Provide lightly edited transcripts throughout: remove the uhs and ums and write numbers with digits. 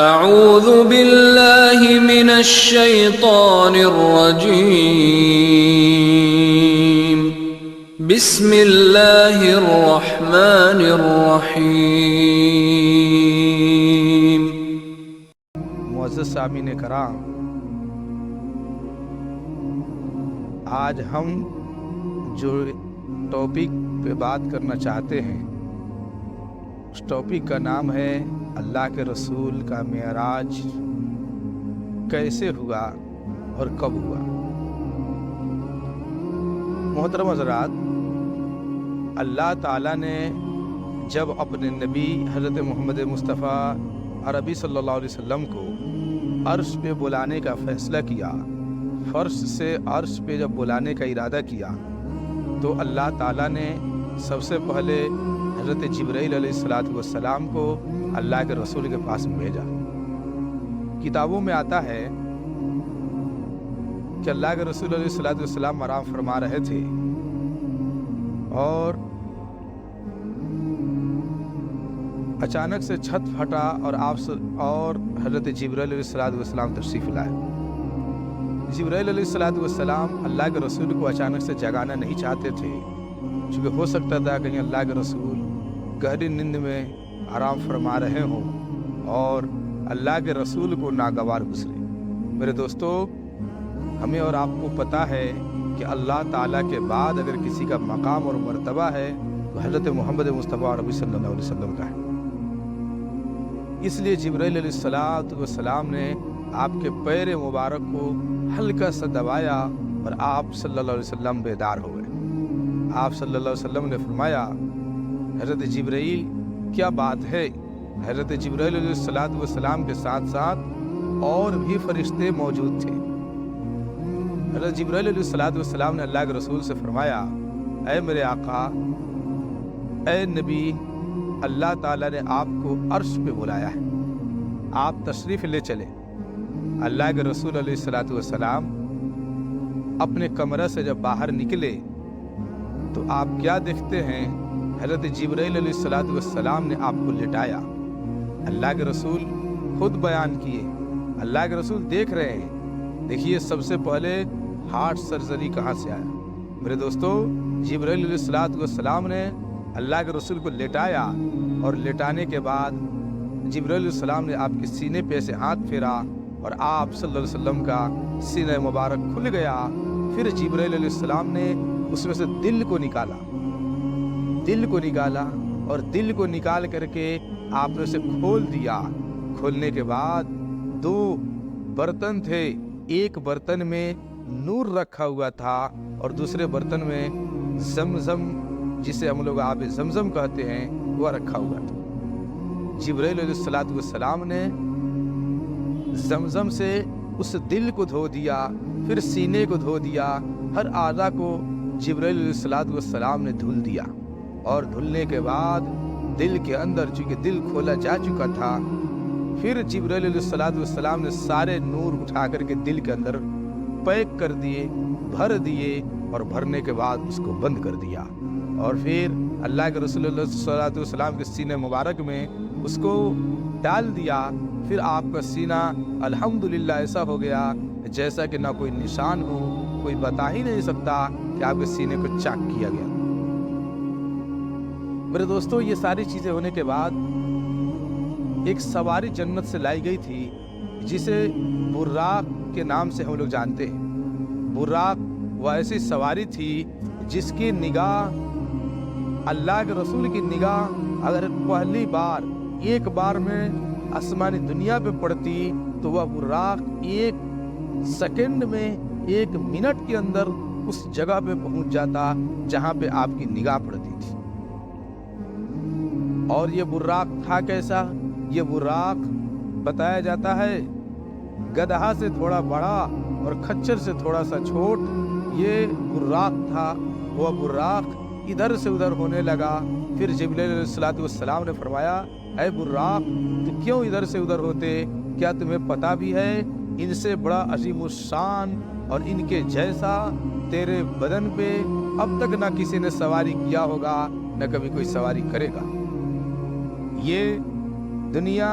اعوذ باللہ من الشیطان الرجیم بسم اللہ الرحمن الرحیم۔ معزز سامعین کرام، آج ہم جو ٹاپک پہ بات کرنا چاہتے ہیں اس ٹاپک کا نام ہے اللہ کے رسول کا معراج کیسے ہوا اور کب ہوا۔ محترم حضرات، اللہ تعالیٰ نے جب اپنے نبی حضرت محمد مصطفیٰ عربی صلی اللہ علیہ وسلم کو عرش پہ بلانے کا فیصلہ کیا، فرش سے عرش پہ جب بلانے کا ارادہ کیا تو اللہ تعالیٰ نے سب سے پہلے حضرت جبرائیل علیہ السلام کو اللہ کے رسول کے پاس میں بھیجا۔ کتابوں میں آتا ہے کہ اللہ کے رسول علیہ السلام آرام فرما رہے تھے اور اچانک سے چھت پھٹا اور حضرت جبرائیل علیہ السلام تشریف لائے۔ جبرائیل علیہ السلام اللہ کے رسول کو اچانک سے جگانا نہیں چاہتے تھے، چونکہ ہو سکتا تھا کہیں اللہ کے رسول گہری نیند میں آرام فرما رہے ہوں اور اللہ کے رسول کو ناگوار گزرے۔ میرے دوستو، ہمیں اور آپ کو پتہ ہے کہ اللہ تعالیٰ کے بعد اگر کسی کا مقام اور مرتبہ ہے تو حضرت محمد مصطفیٰ عربی صلی اللہ علیہ وسلم کا ہے۔ اس لیے جبرائیل علیہ السلام نے آپ کے پیر مبارک کو ہلکا سا دبایا اور آپ صلی اللہ علیہ وسلم بیدار ہو گئے۔ آپ صلی اللہ علیہ وسلم نے فرمایا، حضرت جبرائیل کیا بات ہے؟ حضرت جبرائیل علیہ السلام کے ساتھ ساتھ اور بھی فرشتے موجود تھے۔ حضرت جبرائیل علیہ السلام نے اللہ کے رسول سے فرمایا، اے میرے آقا، اے نبی، اللہ تعالیٰ نے آپ کو عرش پہ بلایا ہے، آپ تشریف لے چلے۔ اللہ کے رسول علیہ السلام اپنے کمرے سے جب باہر نکلے تو آپ کیا دیکھتے ہیں؟ حضرت جبرائیل علیہ السلام نے آپ کو لٹایا۔ اللہ کے رسول خود بیان کیے، اللہ کے رسول دیکھ رہے ہیں۔ دیکھیے، سب سے پہلے ہارٹ سرجری کہاں سے آیا؟ میرے دوستو، جبرائیل علیہ السلام نے اللہ کے رسول کو لٹایا اور لٹانے کے بعد جبرائیل علیہ السلام نے آپ کے سینے پہ سے ہاتھ پھیرا اور آپ صلی اللہ علیہ وسلم کا سینہ مبارک کھل گیا۔ پھر جبرائیل علیہ السلام نے اس میں سے دل کو نکالا اور دل کو نکال کر کے آپ نے اسے کھول دیا۔ کھولنے کے بعد دو برتن تھے، ایک برتن میں نور رکھا ہوا تھا اور دوسرے برتن میں زمزم، جسے ہم لوگ آب زمزم کہتے ہیں، وہ رکھا ہوا تھا۔ جبرائیل علیہ السلام نے زمزم سے اس دل کو دھو دیا، پھر سینے کو دھو دیا، ہر اعضا کو جبرائیل علیہ السلام نے دھل دیا۔ اور دھلنے کے بعد دل کے اندر، چونکہ دل کھولا جا چکا تھا، پھر جبرائیل علیہ السلام نے سارے نور اٹھا کر کے دل کے اندر پیک کر دیے، بھر دیے، اور بھرنے کے بعد اس کو بند کر دیا۔ اور پھر اللہ کے رسول اللہ صلی اللہ علیہ وسلم کے سینے مبارک میں اس کو ڈال دیا۔ پھر آپ کا سینہ الحمدللہ ایسا ہو گیا جیسا کہ نہ کوئی نشان ہو، کوئی بتا ہی نہیں سکتا کہ آپ کے سینے کو چاک کیا گیا۔ میرے دوستو، یہ ساری چیزیں ہونے کے بعد ایک سواری جنت سے لائی گئی تھی جسے براق کے نام سے ہم لوگ جانتے ہیں۔ براق وہ ایسی سواری تھی جس کی نگاہ، اللہ کے رسول کی نگاہ اگر پہلی بار ایک بار میں آسمانی دنیا پہ پڑتی تو وہ براق ایک سیکنڈ میں، ایک منٹ کے اندر اس جگہ پہ پہنچ جاتا جہاں پہ آپ کی نگاہ پڑتی تھی۔ اور یہ براق تھا کیسا؟ یہ براق بتایا جاتا ہے گدھا سے تھوڑا بڑا اور کھچر سے تھوڑا سا چھوٹ یہ براق تھا۔ وہ براق ادھر سے ادھر ہونے لگا۔ پھر جبرائیل علیہ السلام نے فرمایا، اے براق، تو کیوں ادھر سے ادھر ہوتے؟ کیا تمہیں پتہ بھی ہے ان سے بڑا عظیم الشان اور ان کے جیسا تیرے بدن پہ اب تک نہ کسی نے سواری کیا ہوگا، نہ کبھی کوئی سواری کرے گا۔ یہ دنیا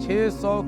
600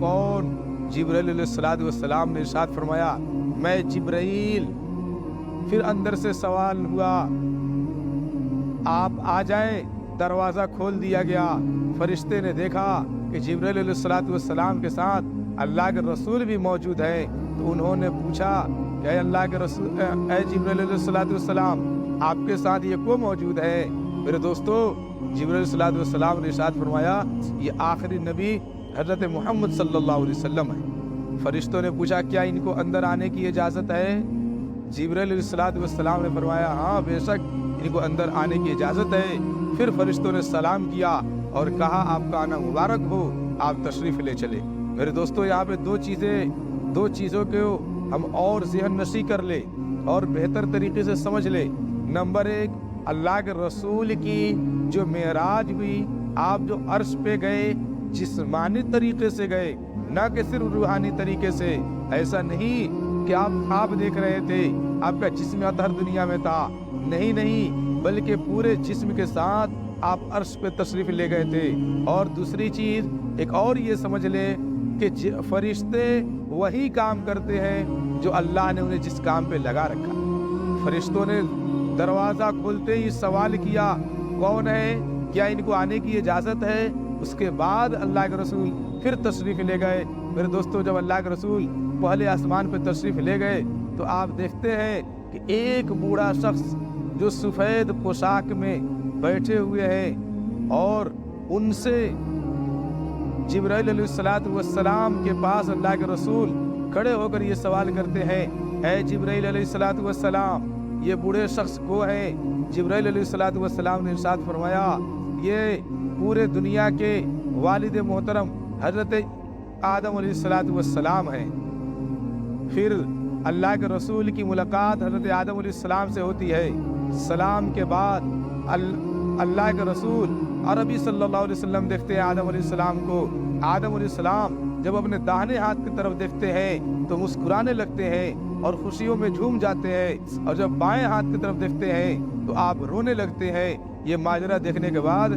کون؟ جبرائیل علیہ السلام نے ارشاد فرمایا میں جبرائیل۔ پھر اندر سے سوال ہوا آپ آ جائیں، دروازہ کھول دیا گیا۔ فرشتے نے دیکھا کہ جبرائیل علیہ السلام کے ساتھ اللہ کے رسول بھی موجود ہیں، تو انہوں نے پوچھا کہ اے اللہ کے رسول، اے جبرائیل علیہ السلام آپ کے ساتھ یہ کون موجود ہے؟ میرے دوستو، جبرائیل علیہ السلام نے ارشاد فرمایا یہ آخری نبی حضرت محمد صلی اللہ علیہ وسلم ہے۔ فرشتوں نے پوچھا کیا ان کو اندر آنے کی اجازت ہے؟ جبرائیل علیہ السلام نے فرمایا ہاں بے شک ان کو اندر آنے کی اجازت ہے۔ پھر فرشتوں نے سلام کیا اور کہا آپ کا آنا مبارک ہو، آپ تشریف لے چلے۔ میرے دوستو، یہاں پہ دو چیزوں کو ہم اور ذہن نشی کر لے اور بہتر طریقے سے سمجھ لے۔ نمبر 1، اللہ کے رسول کی جو معراج ہوئی، آپ جو عرش پہ گئے جسمانی طریقے سے گئے، نہ کہ صرف روحانی طریقے سے۔ ایسا نہیں کہ آپ خواب دیکھ رہے تھے، آپ کا جسم اطہر دنیا میں تھا، نہیں، بلکہ پورے جسم کے ساتھ آپ عرش پہ تشریف لے گئے تھے۔ اور دوسری چیز ایک اور یہ سمجھ لے کہ فرشتے وہی کام کرتے ہیں جو اللہ نے انہیں جس کام پہ لگا رکھا۔ فرشتوں نے دروازہ کھولتے ہی سوال کیا کون ہے، کیا ان کو آنے کی اجازت ہے؟ اس کے بعد اللہ کے رسول پھر تشریف لے گئے۔ میرے دوستو، جب اللہ کے رسول پہلے آسمان پہ تشریف لے گئے تو آپ دیکھتے ہیں کہ ایک بوڑھا شخص جو سفید پوشاک میں بیٹھے ہوئے ہیں، اور ان سے جبرائیل علیہ السلام کے پاس اللہ کے رسول کھڑے ہو کر یہ سوال کرتے ہیں اے جبرائیل علیہ السلام یہ بوڑھے شخص کو ہے؟ جبرائیل علیہ السلام نے ارشاد فرمایا یہ پورے دنیا کے والد محترم حضرت آدم علیہ السلام ہیں۔ پھر اللہ کے رسول کی ملاقات حضرت آدم علیہ السلام سے ہوتی ہے۔ سلام کے بعد اللہ کے رسول عربی صلی اللہ علیہ وسلم دیکھتے ہیں آدم علیہ السلام کو۔ آدم علیہ السلام جب اپنے داہنے ہاتھ کی طرف دیکھتے ہیں تو مسکرانے لگتے ہیں اور خوشیوں میں جھوم جاتے ہیں، اور جب بائیں ہاتھ کی طرف دیکھتے ہیں تو آپ رونے لگتے ہیں۔ یہ ماجرا دیکھنے کے بعد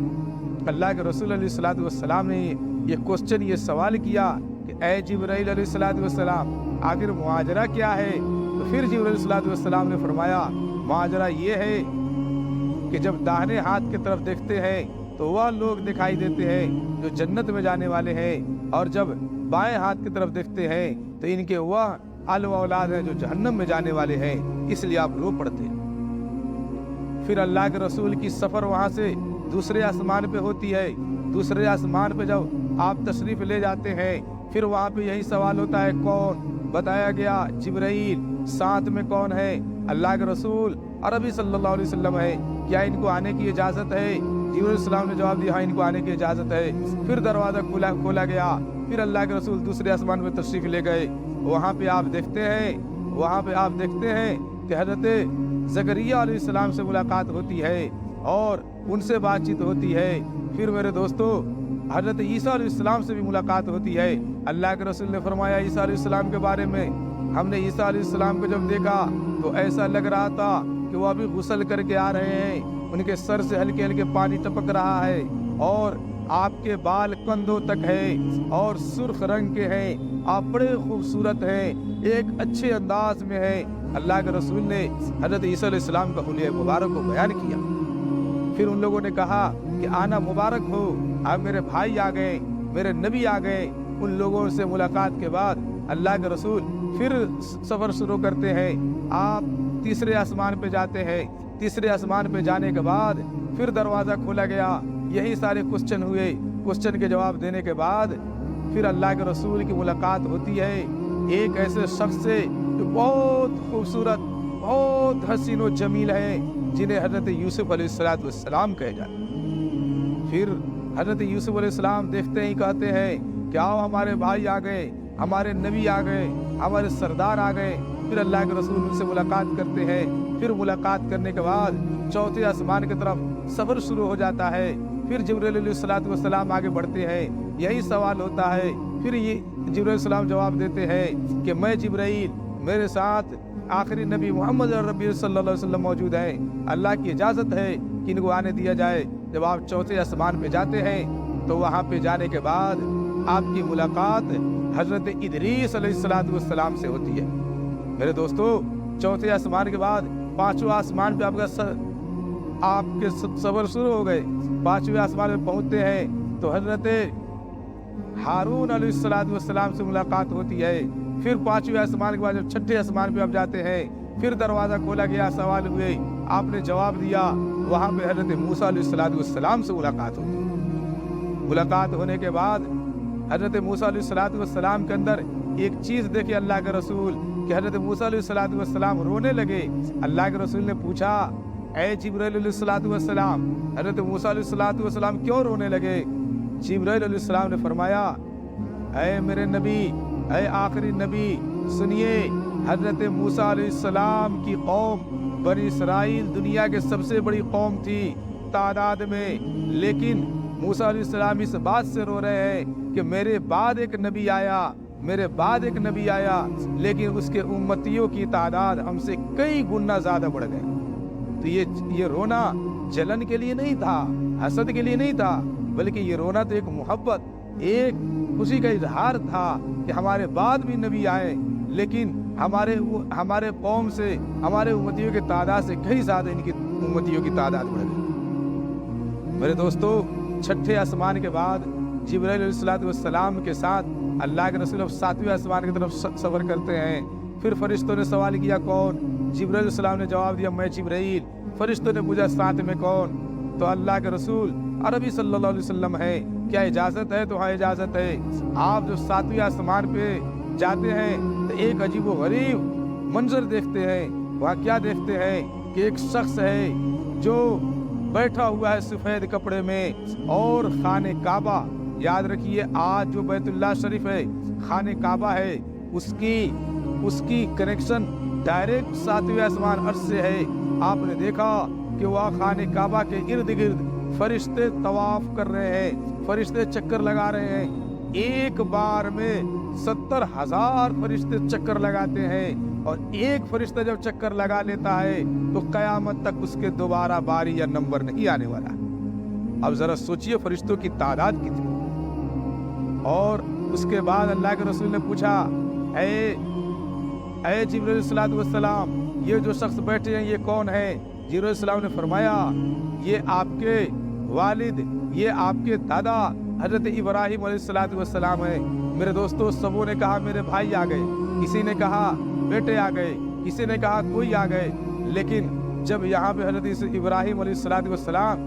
اللہ کے رسول علیہ السلام نے یہ کوسچن، یہ سوال کیا کہ اے جبرائیل علیہ السلام آخر ماجرا کیا ہے؟ تو پھر جبرائیل علیہ السلام نے فرمایا ماجرا یہ ہے کہ جب داہنے ہاتھ کی طرف دیکھتے ہیں تو وہ لوگ دکھائی دیتے ہیں جو جنت میں جانے والے ہیں، اور جب بائیں ہاتھ کی طرف دیکھتے ہیں تو ان کے وہ آل و اولاد ہیں جو جہنم میں جانے والے ہیں، اس لیے آپ رو پڑتے ہیں۔ پھر اللہ کے رسول کی سفر وہاں سے دوسرے آسمان پہ ہوتی ہے۔ دوسرے آسمان پہ جب آپ تشریف لے جاتے ہیں پھر وہاں پہ یہی سوال ہوتا ہے کون؟ بتایا گیا جبرائیل، ساتھ میں کون ہے؟ اللہ کے رسول عربی صلی اللہ علیہ وسلم ہے، کیا ان کو آنے کی اجازت ہے؟ جبرائیل السلام نے جواب دیا ہاں ان کو آنے کی اجازت ہے۔ پھر دروازہ کھولا گیا، پھر اللہ کے رسول دوسرے آسمان پہ تشریف لے گئے۔ وہاں پہ آپ دیکھتے ہیں کہ حضرت زکریہ علیہ السلام سے ملاقات ہوتی ہے اور ان سے بات چیت ہوتی ہے۔ پھر میرے دوستو حضرت عیسیٰ علیہ السلام سے بھی ملاقات ہوتی ہے۔ اللہ کے رسول نے فرمایا عیسیٰ علیہ السلام کے بارے میں، ہم نے عیسیٰ علیہ السلام کو جب دیکھا تو ایسا لگ رہا تھا کہ وہ ابھی غسل کر کے آ رہے ہیں، ان کے سر سے ہلکے ہلکے پانی ٹپک رہا ہے، اور آپ کے بال کندھوں تک ہے اور سرخ رنگ کے ہیں، آپ بڑے خوبصورت ہیں، ایک اچھے انداز میں ہیں۔ اللہ کے رسول نے حضرت عیسیٰ علیہ السلام کا حلیہ مبارک کو بیان کیا۔ پھر ان لوگوں نے کہا کہ آنا مبارک ہو، اب میرے بھائی آ گئے، میرے نبی آ گئے۔ ان لوگوں سے ملاقات کے بعد اللہ کے رسول پھر سفر شروع کرتے ہیں۔ آپ تیسرے آسمان پہ جاتے ہیں۔ تیسرے آسمان پہ جانے کے بعد پھر دروازہ کھولا گیا، یہی سارے کوسچن ہوئے۔ کوسچن کے جواب دینے کے بعد پھر اللہ کے رسول کی ملاقات ہوتی ہے ایک ایسے شخص سے جو بہت خوبصورت، بہت حسین و جمیل ہے، جنہیں حضرت یوسف علیہ السلام کہے جاتے۔ پھر حضرت یوسف علیہ السلام دیکھتے ہی کہتے ہیں کہ آؤ ہمارے بھائی آ گئے، ہمارے نبی آ گئے، ہمارے سردار آ گئے۔ پھر اللہ کے رسول ان سے ملاقات کرتے ہیں۔ پھر ملاقات کرنے کے بعد چوتھے آسمان کی طرف سفر شروع ہو جاتا ہے۔ پھر جبرائیل علیہ السلام آگے بڑھتے ہیں، یہی سوال ہوتا ہے۔ پھر یہ جبرائیل السلام جواب دیتے ہیں کہ میں جبرائیل، میرے ساتھ آخری نبی محمد ربی صلی اللہ علیہ وسلم موجود ہیں، اللہ کی اجازت ہے کہ ان کو آنے دیا جائے۔ جب آپ چوتھے آسمان پہ جاتے ہیں تو وہاں پہ جانے کے بعد آپ کی ملاقات حضرت ادریس علیہ السلام سے ہوتی ہے۔ میرے دوستو، چوتھے آسمان کے بعد پانچویں آسمان پہ آپ کے سفر شروع ہو گئے۔ پانچویں آسمان پہ پہنچتے ہیں تو حضرت ہارون علیہ السلام سے ملاقات ہوتی ہے۔ پھر پانچویں آسمان کے بعد جب چھٹے آسمان پہ آپ جاتے ہیں، پھر دروازہ کھولا گیا، سوال ہوئے، آپ نے جواب دیا، وہاں پہ حضرت موسیٰ علیہ السلام سے ملاقات ہوتی ہے۔ ملاقات ہونے کے بعد حضرت موسیٰ علیہ السلام کے اندر ایک چیز دیکھے اللہ کے رسول کہ حضرت موسیٰ علیہ السلام رونے لگے۔ اللہ کے رسول نے پوچھا، اے جبرائیل علیہ السلام، حضرت موسیٰ علیہ السلام کیوں رونے لگے؟ جبرائیل علیہ السلام نے فرمایا، اے میرے نبی، اے آخری نبی، سنیے، حضرت موسیٰ علیہ السلام کی قوم بنی اسرائیل دنیا کے سب سے بڑی قوم تھی تعداد میں، لیکن موسیٰ علیہ السلام اس بات سے رو رہے ہیں کہ میرے بعد ایک نبی آیا، لیکن اس کے امتیوں کی تعداد ہم سے کئی گنا زیادہ بڑھ گئے۔ تو یہ رونا جلن کے لیے نہیں تھا، حسد کے لیے نہیں تھا، بلکہ یہ رونا تو ایک محبت، ایک خوشی کا اظہار تھا کہ ہمارے بعد بھی نبی آئے، لیکن ہمارے قوم سے، ہمارے امتیوں کی تعداد سے کئی زیادہ ان کی امتیوں کی تعداد بڑھ گئی۔ میرے دوستو، چھٹے آسمان کے بعد جبرائیل علیہ السلام کے ساتھ اللہ کے رسول اب ساتویں آسمان کی طرف سفر کرتے ہیں۔ پھر فرشتوں نے سوال کیا، کون؟ جبرائیل علیہ السلام نے جواب دیا، میں جبرائیل۔ فرشتوں نے پوچھا، ساتھ میں کون؟ تو اللہ کے رسول عربی صلی اللہ علیہ وسلم ہے، کیا اجازت ہے؟ تو ہاں اجازت ہے۔ آپ جو ساتویں آسمان پہ جاتے ہیں تو ایک عجیب و غریب منظر دیکھتے ہیں۔ وہاں کیا دیکھتے ہیں کہ ایک شخص ہے جو بیٹھا ہوا ہے سفید کپڑے میں، اور خانہ کعبہ، یاد رکھیے آج جو بیت اللہ شریف ہے، خانہ کعبہ ہے، اس کی کنیکشن ڈائریکٹ ساتویں آسمان عرش سے ہے۔ آپ نے دیکھا کہ وہ خانہ کعبہ کے ارد گرد فرشتے طواف کر رہے ہیں، فرشتے چکر لگا رہے ہیں۔ ایک بار میں 70,000 فرشتے چکر لگاتے ہیں، اور ایک فرشتہ جب چکر لگا لیتا ہے تو قیامت تک اس کے دوبارہ باری یا نمبر نہیں آنے والا۔ اب ذرا سوچئے فرشتوں کی تعداد کتنی۔ اور اس کے بعد اللہ کے رسول نے پوچھا، اے جبرائیل علیہ السلام، یہ جو شخص بیٹھے ہیں یہ کون ہے؟ جبرائیل علیہ السلام نے فرمایا، یہ آپ کے والد، یہ آپ کے دادا حضرت ابراہیم علیہ السلام ہے۔ میرے دوستو، سبوں نے کہا میرے بھائی آ گئے، کسی نے کہا بیٹے آ گئے، کسی نے کہا کوئی آ گئے، لیکن جب یہاں پہ حضرت ابراہیم علیہ السلام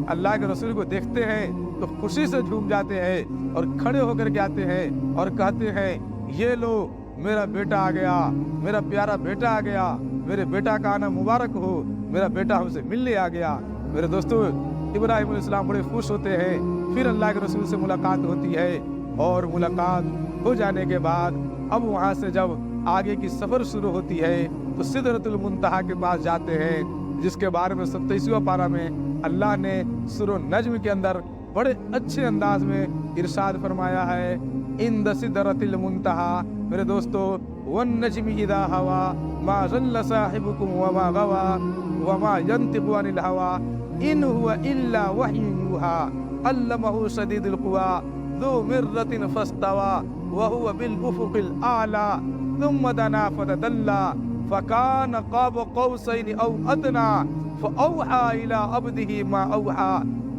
اللہ کے رسول کو دیکھتے ہیں تو خوشی سے جھوم جاتے ہیں اور کھڑے ہو کر کے آتے ہیں اور کہتے ہیں، یہ لو میرا بیٹا آ گیا، میرا پیارا بیٹا آ گیا، میرے بیٹا کا آنا مبارک ہو، میرا بیٹا ہم سے ملنے آ گیا۔ میرے دوستو، ابراہیم علیہ السلام بڑے خوش ہوتے ہیں۔ پھر اللہ کے رسول سے ملاقات ہوتی ہے، اور ملاقات ہو جانے کے بعد اب وہاں سے جب آگے کی سفر شروع ہوتی ہے تو سدرۃ المنتہا کے پاس جاتے ہیں، جس کے بارے میں 27واں پارہ میں اللہ نے سورہ نجم کے اندر بڑے اچھے انداز میں ارشاد فرمایا ہے، عند سدرۃ المنتہا۔ میرے دوستو، والنجم اذا ہوا ما ضل صاحبکم وما غوا وما ينطق عن الهوى ان هو الا وحی یوحى علمہ شدید القوى ذو مرۃ فاستوى وهو بالافق الاعلى ثم دنا فتدلى فكان قاب قوسين او ادنى فاوحى الى عبده ما اوحى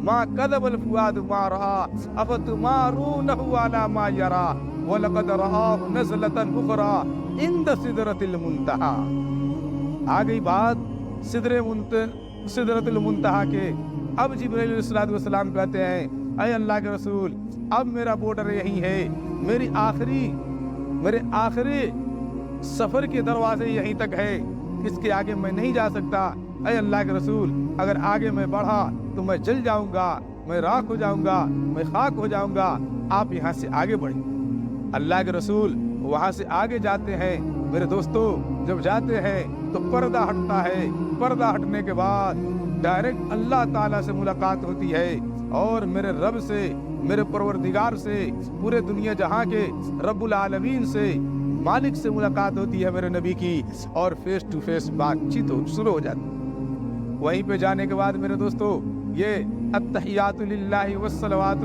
ما كذب الفؤاد ما رأى افتمارونه على ما يرى وَلَقَدْ رَآهُ نَزْلَةً أُخْرَى عِندَ سِدْرَةِ الْمُنتَهَا۔ آ گئی بات سدرۃ المنتہا کے۔ اب جبرائیل علیہ السلام کہتے ہیں، اے اللہ کے رسول، اب میرا بارڈر یہی ہے، میرے آخری سفر کے دروازے یہیں تک ہے، اس کے آگے میں نہیں جا سکتا۔ اے اللہ کے رسول، اگر آگے میں بڑھا تو میں جل جاؤں گا، میں راکھ ہو جاؤں گا، میں خاک ہو جاؤں گا، آپ یہاں سے آگے بڑھیں۔ اللہ کے رسول وہاں سے آگے جاتے ہیں۔ میرے دوستو، جب جاتے ہیں تو پردہ ہٹتا ہے، پردہ ہٹنے کے بعد ڈائریکٹ اللہ تعالیٰ سے ملاقات ہوتی ہے، اور میرے رب سے، میرے پروردگار سے، پورے دنیا جہاں کے رب العالمین سے، مالک سے ملاقات ہوتی ہے میرے نبی کی، اور فیس ٹو فیس بات چیت شروع ہو جاتی ہے۔ وہیں پہ جانے کے بعد میرے دوستو، یہ التحیات للہ والصلوات